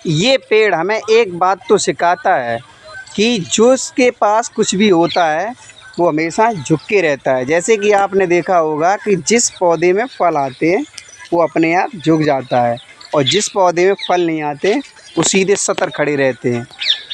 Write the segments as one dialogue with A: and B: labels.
A: ये पेड़ हमें एक बात तो सिखाता है कि जो उसके पास कुछ भी होता है वो हमेशा झुक के रहता है। जैसे कि आपने देखा होगा कि जिस पौधे में फल आते हैं वो अपने आप झुक जाता है और जिस पौधे में फल नहीं आते वो सीधे सतर खड़े रहते हैं।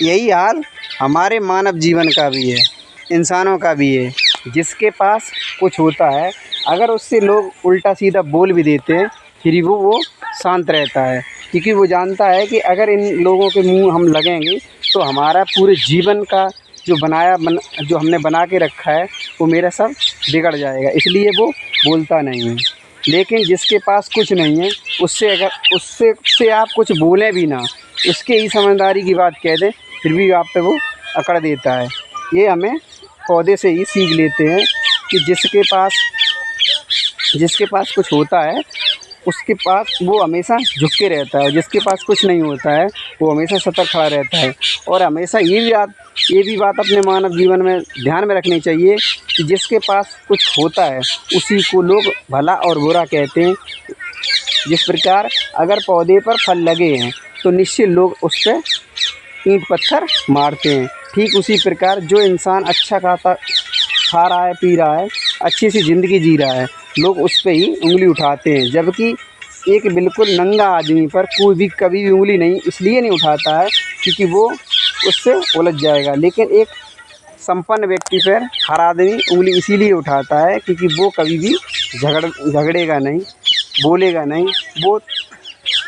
A: यही हाल हमारे मानव जीवन का भी है, इंसानों का भी है। जिसके पास कुछ होता है अगर उससे लोग उल्टा सीधा बोल भी देते हैं फिर भी वो शांत रहता है, क्योंकि वो जानता है कि अगर इन लोगों के मुंह हम लगेंगे तो हमारा पूरे जीवन का जो जो हमने बना के रखा है वो मेरा सब बिगड़ जाएगा, इसलिए वो बोलता नहीं है। लेकिन जिसके पास कुछ नहीं है उससे आप कुछ बोलें भी ना, उसके ही समझदारी की बात कह दें फिर भी आप पे वो अकड़ देता है। ये हमें पौधे से ही सीख लेते हैं कि जिसके पास कुछ होता है उसके पास वो हमेशा झुक के रहता है और जिसके पास कुछ नहीं होता है वो हमेशा सतर्क खड़ा रहता है। और हमेशा ये भी बात अपने मानव जीवन में ध्यान में रखनी चाहिए कि जिसके पास कुछ होता है उसी को लोग भला और बुरा कहते हैं। जिस प्रकार अगर पौधे पर फल लगे हैं तो निश्चित लोग उस पर ईंट पत्थर मारते हैं। ठीक उसी प्रकार जो इंसान अच्छा खा रहा है, पी रहा है, अच्छी सी ज़िंदगी जी रहा है, लोग उस पे ही उंगली उठाते हैं। जबकि एक बिल्कुल नंगा आदमी पर कोई भी कभी भी उंगली नहीं इसलिए नहीं उठाता है क्योंकि वो उससे उलझ जाएगा। लेकिन एक संपन्न व्यक्ति पर हर आदमी उंगली इसीलिए उठाता है क्योंकि वो कभी भी झगड़ेगा नहीं, बोलेगा नहीं। वो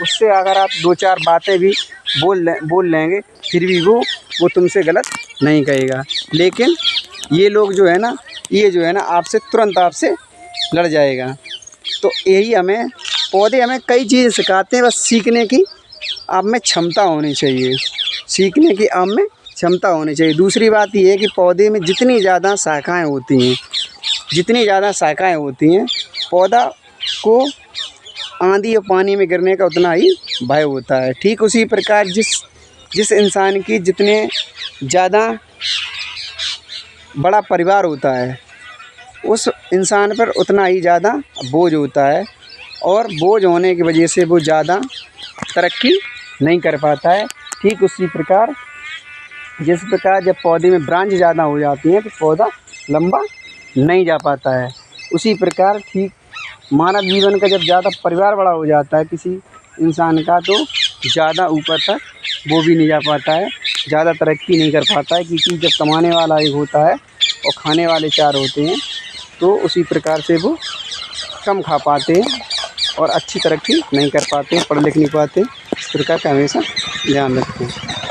A: उससे अगर आप दो चार बातें भी बोल लेंगे फिर भी वो तुमसे गलत नहीं कहेगा। लेकिन ये लोग जो है ना आपसे तुरंत आपसे लड़ जाएगा। तो यही पौधे हमें कई चीज़ें सिखाते हैं, बस सीखने की आप में क्षमता होनी चाहिए, सीखने की आप में क्षमता होनी चाहिए। दूसरी बात ये है कि पौधे में जितनी ज़्यादा शाखाएँ होती हैं पौधा को आंधी और पानी में गिरने का उतना ही भय होता है। ठीक उसी प्रकार जिस इंसान की जितने ज़्यादा बड़ा परिवार होता है उस इंसान पर उतना ही ज़्यादा बोझ होता है और बोझ होने की वजह से वो ज़्यादा तरक्की नहीं कर पाता है। ठीक उसी प्रकार जिस प्रकार जब पौधे में ब्रांच ज़्यादा हो जाती हैं तो पौधा लंबा नहीं जा पाता है, उसी प्रकार ठीक मानव जीवन का जब ज़्यादा परिवार बड़ा हो जाता है किसी इंसान का तो ज़्यादा ऊपर तक वो भी नहीं जा पाता है, ज़्यादा तरक्की नहीं कर पाता है। क्योंकि जब कमाने वाला एक होता है और खाने वाले चार होते हैं तो उसी प्रकार से वो कम खा पाते हैं और अच्छी तरक्की नहीं कर पाते, पढ़ लिख नहीं पाते। इस प्रकार का हमेशा ध्यान रखते हैं।